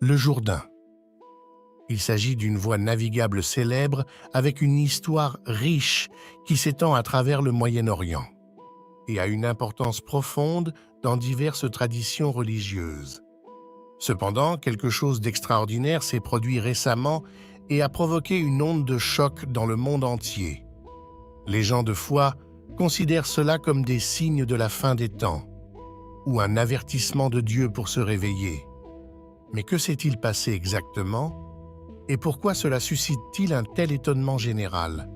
Le Jourdain. Il s'agit d'une voie navigable célèbre avec une histoire riche qui s'étend à travers le Moyen-Orient et a une importance profonde dans diverses traditions religieuses. Cependant, quelque chose d'extraordinaire s'est produit récemment et a provoqué une onde de choc dans le monde entier. Les gens de foi considèrent cela comme des signes de la fin des temps ou un avertissement de Dieu pour se réveiller. Mais que s'est-il passé exactement? Et pourquoi cela suscite-t-il un tel étonnement général?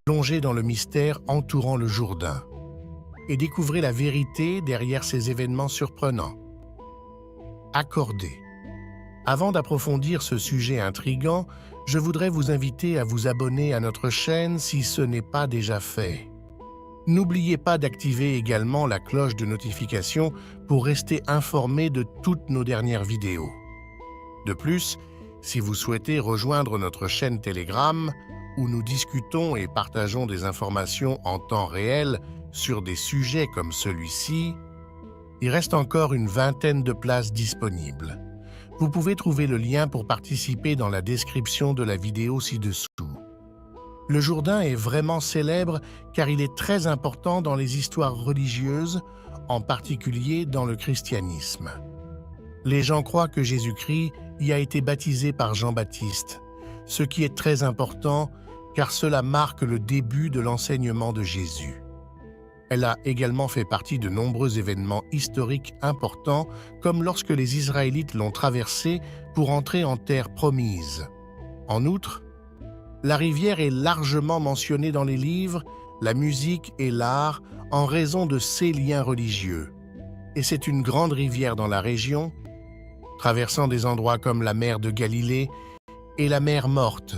Plongez dans le mystère entourant le Jourdain et découvrez la vérité derrière ces événements surprenants. Accordé. Avant d'approfondir ce sujet intriguant, je voudrais vous inviter à vous abonner à notre chaîne si ce n'est pas déjà fait. N'oubliez pas d'activer également la cloche de notification pour rester informé de toutes nos dernières vidéos. De plus, si vous souhaitez rejoindre notre chaîne Telegram, où nous discutons et partageons des informations en temps réel sur des sujets comme celui-ci, il reste encore une vingtaine de places disponibles. Vous pouvez trouver le lien pour participer dans la description de la vidéo ci-dessous. Le Jourdain est vraiment célèbre car il est très important dans les histoires religieuses, en particulier dans le christianisme. Les gens croient que Jésus-Christ y a été baptisé par Jean-Baptiste, ce qui est très important car cela marque le début de l'enseignement de Jésus. Elle a également fait partie de nombreux événements historiques importants, comme lorsque les Israélites l'ont traversée pour entrer en terre promise. En outre, la rivière est largement mentionnée dans les livres, la musique et l'art en raison de ses liens religieux. Et c'est une grande rivière dans la région, traversant des endroits comme la mer de Galilée et la mer Morte,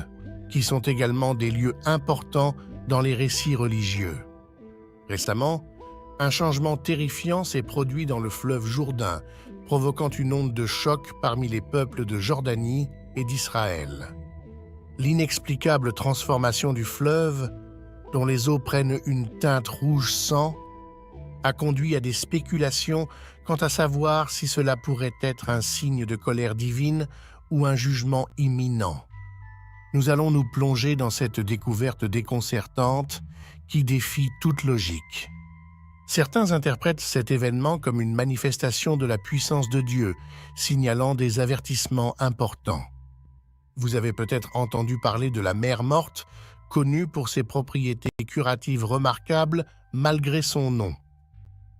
qui sont également des lieux importants dans les récits religieux. Récemment, un changement terrifiant s'est produit dans le fleuve Jourdain, provoquant une onde de choc parmi les peuples de Jordanie et d'Israël. L'inexplicable transformation du fleuve, dont les eaux prennent une teinte rouge sang, a conduit à des spéculations quant à savoir si cela pourrait être un signe de colère divine ou un jugement imminent. Nous allons nous plonger dans cette découverte déconcertante qui défie toute logique. Certains interprètent cet événement comme une manifestation de la puissance de Dieu, signalant des avertissements importants. Vous avez peut-être entendu parler de la mer Morte, connue pour ses propriétés curatives remarquables malgré son nom.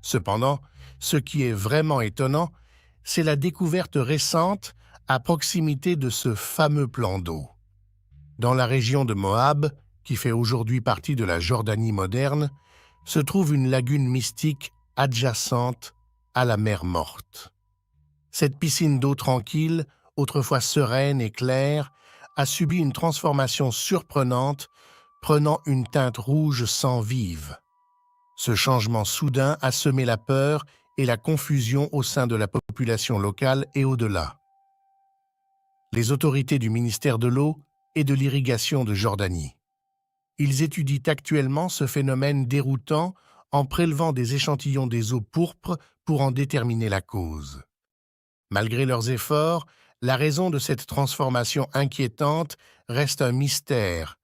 Cependant, ce qui est vraiment étonnant, c'est la découverte récente à proximité de ce fameux plan d'eau. Dans la région de Moab, qui fait aujourd'hui partie de la Jordanie moderne, se trouve une lagune mystique adjacente à la mer Morte. Cette piscine d'eau tranquille, autrefois sereine et claire, a subi une transformation surprenante, prenant une teinte rouge sang vive. Ce changement soudain a semé la peur et la confusion au sein de la population locale et au-delà. Les autorités du ministère de l'eau et de l'irrigation de Jordanie. Ils étudient actuellement ce phénomène déroutant en prélevant des échantillons des eaux pourpres pour en déterminer la cause. Malgré leurs efforts, la raison de cette transformation inquiétante reste un mystère,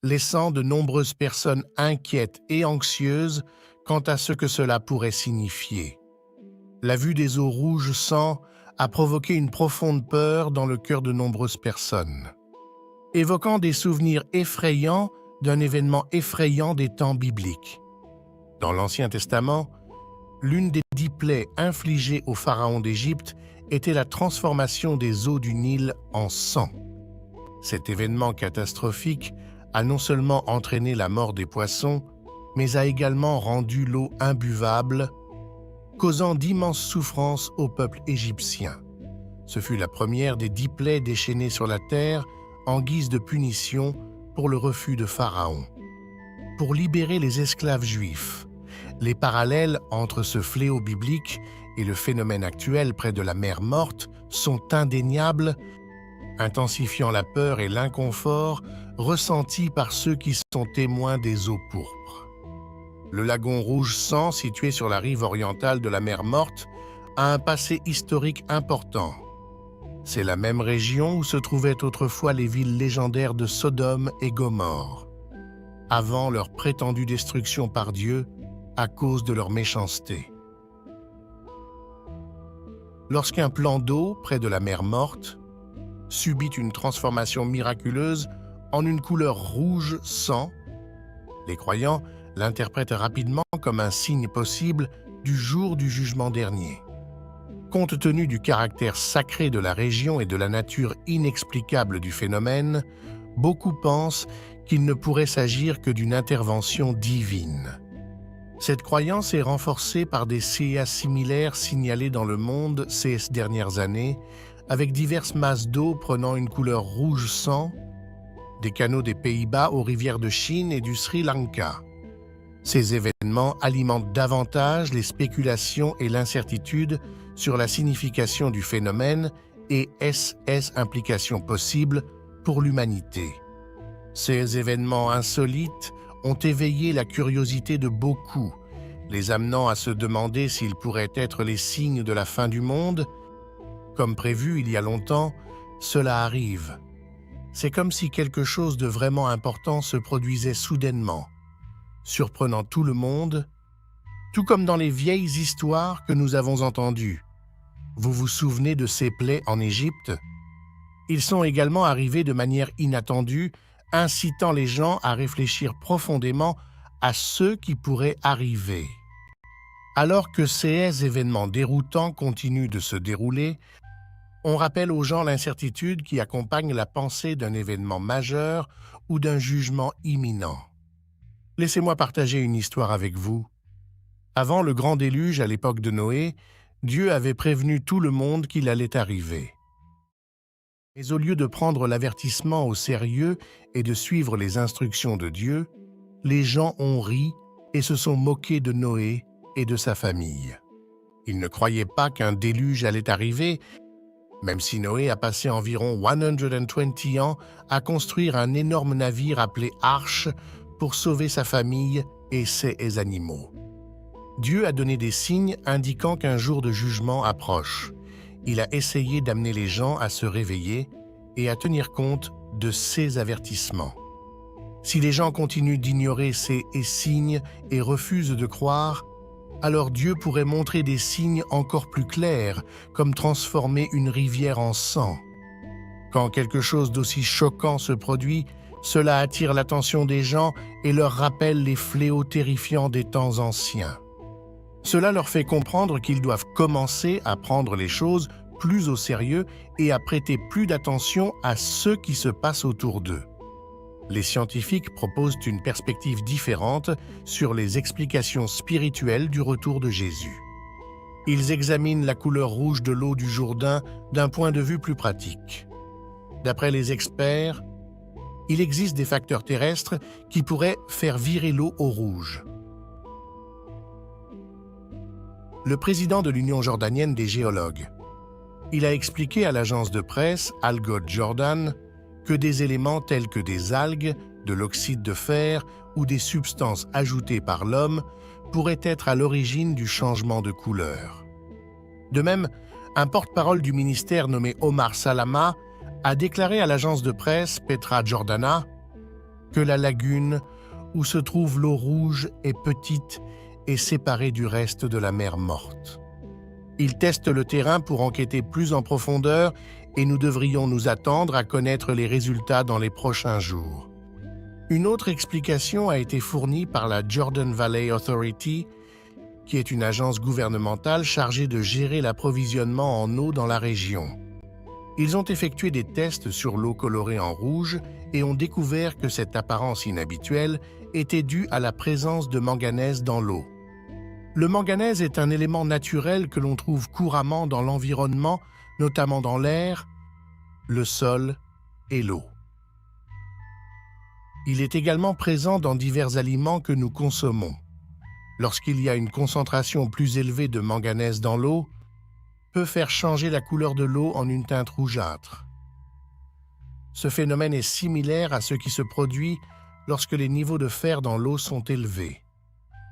laissant de nombreuses personnes inquiètes et anxieuses quant à ce que cela pourrait signifier. La vue des eaux rouges sang a provoqué une profonde peur dans le cœur de nombreuses personnes, évoquant des souvenirs effrayants d'un événement effrayant des temps bibliques. Dans l'Ancien Testament, l'une des 10 plaies infligées au pharaon d'Égypte était la transformation des eaux du Nil en sang. Cet événement catastrophique a non seulement entraîné la mort des poissons, mais a également rendu l'eau imbuvable, causant d'immenses souffrances au peuple égyptien. Ce fut la première des 10 plaies déchaînées sur la terre en guise de punition pour le refus de Pharaon. Pour libérer les esclaves juifs, les parallèles entre ce fléau biblique et le phénomène actuel près de la mer Morte sont indéniables, intensifiant la peur et l'inconfort ressentis par ceux qui sont témoins des eaux pourpres. Le lagon rouge sang, situé sur la rive orientale de la mer Morte, a un passé historique important. C'est la même région où se trouvaient autrefois les villes légendaires de Sodome et Gomorrhe, avant leur prétendue destruction par Dieu à cause de leur méchanceté. Lorsqu'un plan d'eau près de la mer Morte subit une transformation miraculeuse en une couleur rouge sang, les croyants l'interprètent rapidement comme un signe possible du jour du jugement dernier. Compte tenu du caractère sacré de la région et de la nature inexplicable du phénomène, beaucoup pensent qu'il ne pourrait s'agir que d'une intervention divine. Cette croyance est renforcée par des CA similaires signalés dans le monde ces dernières années, avec diverses masses d'eau prenant une couleur rouge sang, des canaux des Pays-Bas aux rivières de Chine et du Sri Lanka. Ces événements alimentent davantage les spéculations et l'incertitude sur la signification du phénomène et est-ce implications possibles pour l'humanité. Ces événements insolites ont éveillé la curiosité de beaucoup, les amenant à se demander s'ils pourraient être les signes de la fin du monde. Comme prévu il y a longtemps, cela arrive. C'est comme si quelque chose de vraiment important se produisait soudainement, surprenant tout le monde, tout comme dans les vieilles histoires que nous avons entendues. Vous vous souvenez de ces plaies en Égypte? Ils sont également arrivés de manière inattendue, incitant les gens à réfléchir profondément à ce qui pourrait arriver. Alors que ces événements déroutants continuent de se dérouler, on rappelle aux gens l'incertitude qui accompagne la pensée d'un événement majeur ou d'un jugement imminent. Laissez-moi partager une histoire avec vous. Avant le grand déluge à l'époque de Noé, Dieu avait prévenu tout le monde qu'il allait arriver. Mais au lieu de prendre l'avertissement au sérieux et de suivre les instructions de Dieu, les gens ont ri et se sont moqués de Noé et de sa famille. Ils ne croyaient pas qu'un déluge allait arriver, même si Noé a passé environ 120 ans à construire un énorme navire appelé Arche pour sauver sa famille et ses animaux. Dieu a donné des signes indiquant qu'un jour de jugement approche. Il a essayé d'amener les gens à se réveiller et à tenir compte de ces avertissements. Si les gens continuent d'ignorer ces signes et refusent de croire, alors Dieu pourrait montrer des signes encore plus clairs, comme transformer une rivière en sang. Quand quelque chose d'aussi choquant se produit, cela attire l'attention des gens et leur rappelle les fléaux terrifiants des temps anciens. Cela leur fait comprendre qu'ils doivent commencer à prendre les choses plus au sérieux et à prêter plus d'attention à ce qui se passe autour d'eux. Les scientifiques proposent une perspective différente sur les explications spirituelles du retour de Jésus. Ils examinent la couleur rouge de l'eau du Jourdain d'un point de vue plus pratique. D'après les experts, il existe des facteurs terrestres qui pourraient faire virer l'eau au rouge. Le président de l'Union jordanienne des géologues. Il a expliqué à l'agence de presse Al Good Jordan que des éléments tels que des algues, de l'oxyde de fer ou des substances ajoutées par l'homme pourraient être à l'origine du changement de couleur. De même, un porte-parole du ministère nommé Omar Salama a déclaré à l'agence de presse Petra Jordana que la lagune où se trouve l'eau rouge est petite et séparée du reste de la mer Morte. Il teste le terrain pour enquêter plus en profondeur et nous devrions nous attendre à connaître les résultats dans les prochains jours. Une autre explication a été fournie par la Jordan Valley Authority, qui est une agence gouvernementale chargée de gérer l'approvisionnement en eau dans la région. Ils ont effectué des tests sur l'eau colorée en rouge et ont découvert que cette apparence inhabituelle était due à la présence de manganèse dans l'eau. Le manganèse est un élément naturel que l'on trouve couramment dans l'environnement, notamment dans l'air, le sol et l'eau. Il est également présent dans divers aliments que nous consommons. Lorsqu'il y a une concentration plus élevée de manganèse dans l'eau, peut faire changer la couleur de l'eau en une teinte rougeâtre. Ce phénomène est similaire à ce qui se produit lorsque les niveaux de fer dans l'eau sont élevés.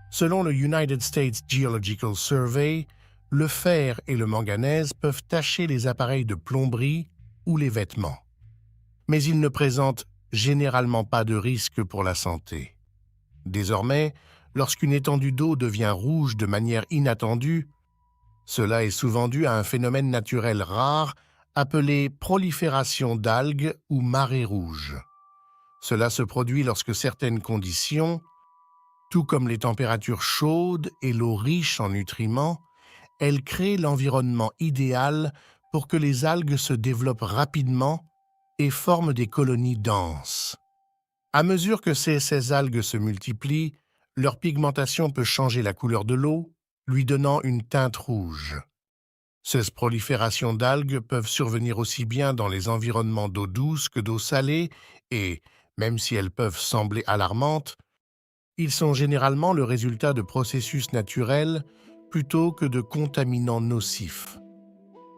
Selon le United States Geological Survey, le fer et le manganèse peuvent tacher les appareils de plomberie ou les vêtements. Mais ils ne présentent généralement pas de risque pour la santé. Désormais, lorsqu'une étendue d'eau devient rouge de manière inattendue, cela est souvent dû à un phénomène naturel rare appelé prolifération d'algues ou marée rouge. Cela se produit lorsque certaines conditions, tout comme les températures chaudes et l'eau riche en nutriments, elles créent l'environnement idéal pour que les algues se développent rapidement et forment des colonies denses. À mesure que ces algues se multiplient, leur pigmentation peut changer la couleur de l'eau, lui donnant une teinte rouge. Ces proliférations d'algues peuvent survenir aussi bien dans les environnements d'eau douce que d'eau salée et, même si elles peuvent sembler alarmantes, ils sont généralement le résultat de processus naturels plutôt que de contaminants nocifs.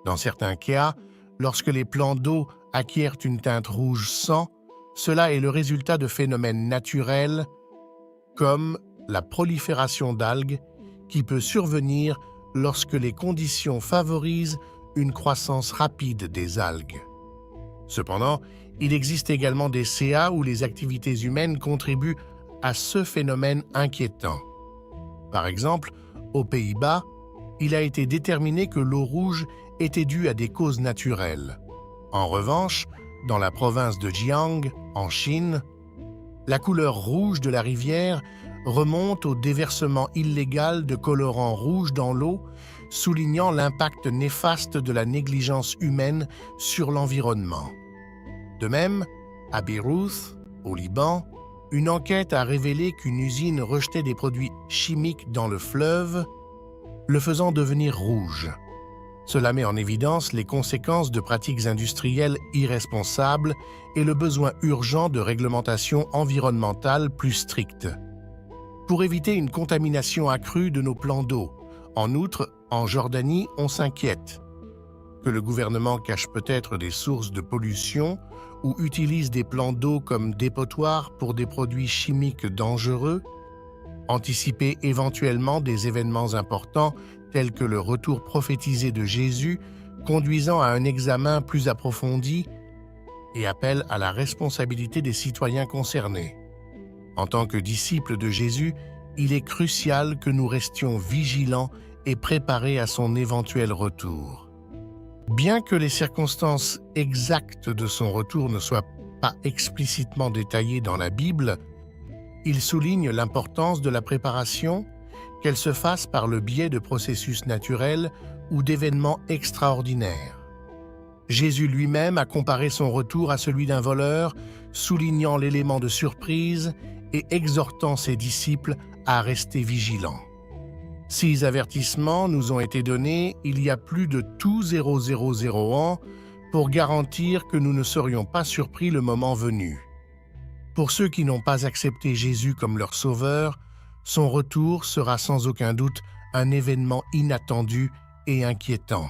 Dans certains cas, lorsque les plans d'eau acquièrent une teinte rouge sang, cela est le résultat de phénomènes naturels comme la prolifération d'algues qui peut survenir lorsque les conditions favorisent une croissance rapide des algues. Cependant, il existe également des CA où les activités humaines contribuent à ce phénomène inquiétant. Par exemple, aux Pays-Bas, il a été déterminé que l'eau rouge était due à des causes naturelles. En revanche, dans la province de Jiang, en Chine, la couleur rouge de la rivière remonte au déversement illégal de colorants rouges dans l'eau, soulignant l'impact néfaste de la négligence humaine sur l'environnement. De même, à Beyrouth, au Liban, une enquête a révélé qu'une usine rejetait des produits chimiques dans le fleuve, le faisant devenir rouge. Cela met en évidence les conséquences de pratiques industrielles irresponsables et le besoin urgent de réglementations environnementales plus strictes. Pour éviter une contamination accrue de nos plans d'eau, en outre, en Jordanie, on s'inquiète que le gouvernement cache peut-être des sources de pollution ou utilise des plans d'eau comme dépotoirs pour des produits chimiques dangereux, anticiper éventuellement des événements importants tels que le retour prophétisé de Jésus, conduisant à un examen plus approfondi et appelle à la responsabilité des citoyens concernés. En tant que disciples de Jésus, il est crucial que nous restions vigilants et préparés à son éventuel retour. Bien que les circonstances exactes de son retour ne soient pas explicitement détaillées dans la Bible, il souligne l'importance de la préparation, qu'elle se fasse par le biais de processus naturels ou d'événements extraordinaires. Jésus lui-même a comparé son retour à celui d'un voleur, soulignant l'élément de surprise et exhortant ses disciples à rester vigilants. 6 avertissements nous ont été donnés il y a plus de tout 000 ans pour garantir que nous ne serions pas surpris le moment venu. Pour ceux qui n'ont pas accepté Jésus comme leur sauveur, son retour sera sans aucun doute un événement inattendu et inquiétant.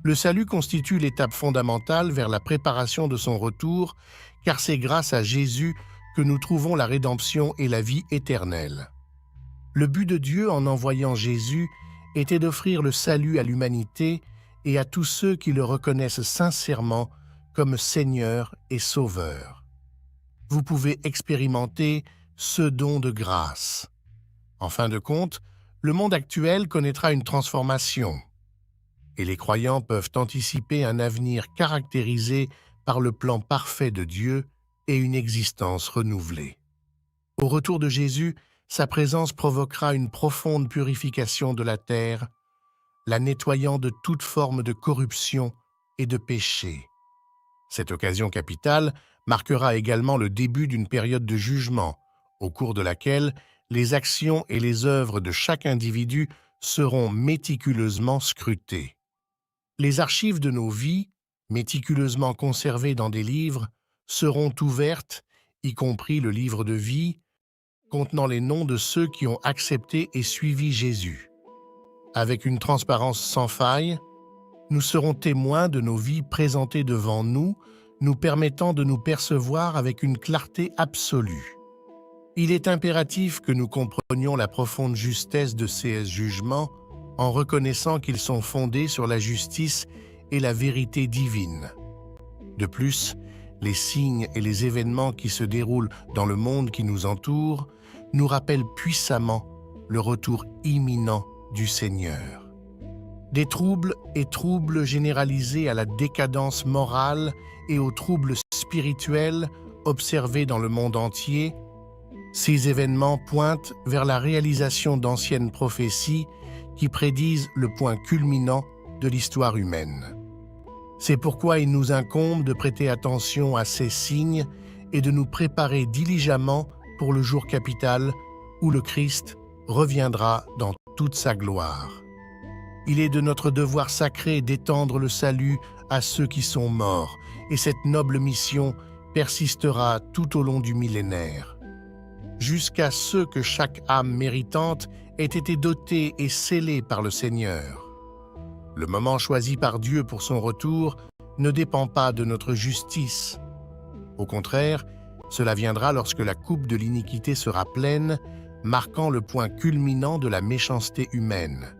Le salut constitue l'étape fondamentale vers la préparation de son retour, car c'est grâce à Jésus que nous trouvons la rédemption et la vie éternelle. Le but de Dieu en envoyant Jésus était d'offrir le salut à l'humanité et à tous ceux qui le reconnaissent sincèrement comme Seigneur et Sauveur. Vous pouvez expérimenter ce don de grâce. En fin de compte, le monde actuel connaîtra une transformation, et les croyants peuvent anticiper un avenir caractérisé par le plan parfait de Dieu et une existence renouvelée. Au retour de Jésus, sa présence provoquera une profonde purification de la terre, la nettoyant de toute forme de corruption et de péché. Cette occasion capitale marquera également le début d'une période de jugement, au cours de laquelle les actions et les œuvres de chaque individu seront méticuleusement scrutées. Les archives de nos vies, méticuleusement conservées dans des livres, seront ouvertes, y compris le livre de vie, contenant les noms de ceux qui ont accepté et suivi Jésus. Avec une transparence sans faille, nous serons témoins de nos vies présentées devant nous, nous permettant de nous percevoir avec une clarté absolue. Il est impératif que nous comprenions la profonde justesse de ces jugements en reconnaissant qu'ils sont fondés sur la justice et la vérité divine. De plus, les signes et les événements qui se déroulent dans le monde qui nous entoure nous rappellent puissamment le retour imminent du Seigneur. Des troubles et troubles généralisés à la décadence morale et aux troubles spirituels observés dans le monde entier, ces événements pointent vers la réalisation d'anciennes prophéties qui prédisent le point culminant de l'histoire humaine. C'est pourquoi il nous incombe de prêter attention à ces signes et de nous préparer diligemment pour le jour capital où le Christ reviendra dans toute sa gloire. Il est de notre devoir sacré d'étendre le salut à ceux qui sont morts, et cette noble mission persistera tout au long du millénaire, jusqu'à ce que chaque âme méritante ait été dotée et scellée par le Seigneur. Le moment choisi par Dieu pour son retour ne dépend pas de notre justice. Au contraire, cela viendra lorsque la coupe de l'iniquité sera pleine, marquant le point culminant de la méchanceté humaine.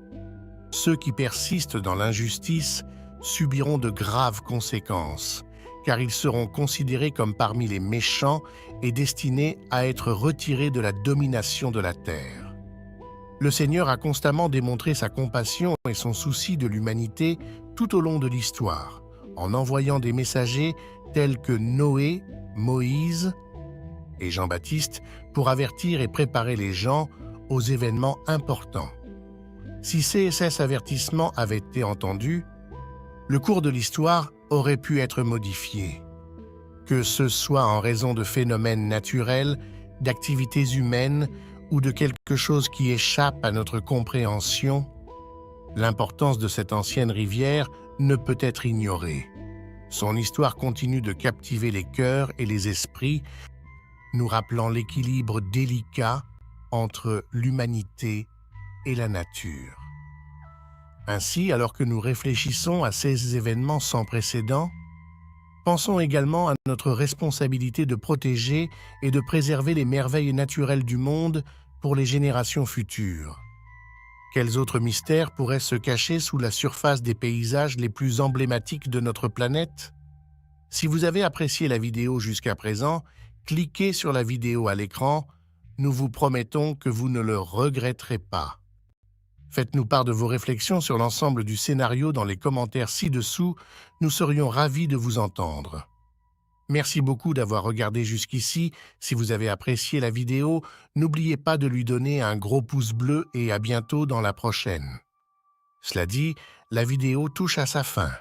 Ceux qui persistent dans l'injustice subiront de graves conséquences, car ils seront considérés comme parmi les méchants et destinés à être retirés de la domination de la terre. Le Seigneur a constamment démontré sa compassion et son souci de l'humanité tout au long de l'histoire, en envoyant des messagers tels que Noé, Moïse et Jean-Baptiste pour avertir et préparer les gens aux événements importants. Si ces avertissements avaient été entendus, le cours de l'histoire aurait pu être modifié. Que ce soit en raison de phénomènes naturels, d'activités humaines ou de quelque chose qui échappe à notre compréhension, l'importance de cette ancienne rivière ne peut être ignorée. Son histoire continue de captiver les cœurs et les esprits, nous rappelant l'équilibre délicat entre l'humanité et la nature. Ainsi, alors que nous réfléchissons à ces événements sans précédent, pensons également à notre responsabilité de protéger et de préserver les merveilles naturelles du monde pour les générations futures. Quels autres mystères pourraient se cacher sous la surface des paysages les plus emblématiques de notre planète? Si vous avez apprécié la vidéo jusqu'à présent, cliquez sur la vidéo à l'écran. Nous vous promettons que vous ne le regretterez pas. Faites-nous part de vos réflexions sur l'ensemble du scénario dans les commentaires ci-dessous. Nous serions ravis de vous entendre. Merci beaucoup d'avoir regardé jusqu'ici. Si vous avez apprécié la vidéo, n'oubliez pas de lui donner un gros pouce bleu et à bientôt dans la prochaine. Cela dit, la vidéo touche à sa fin.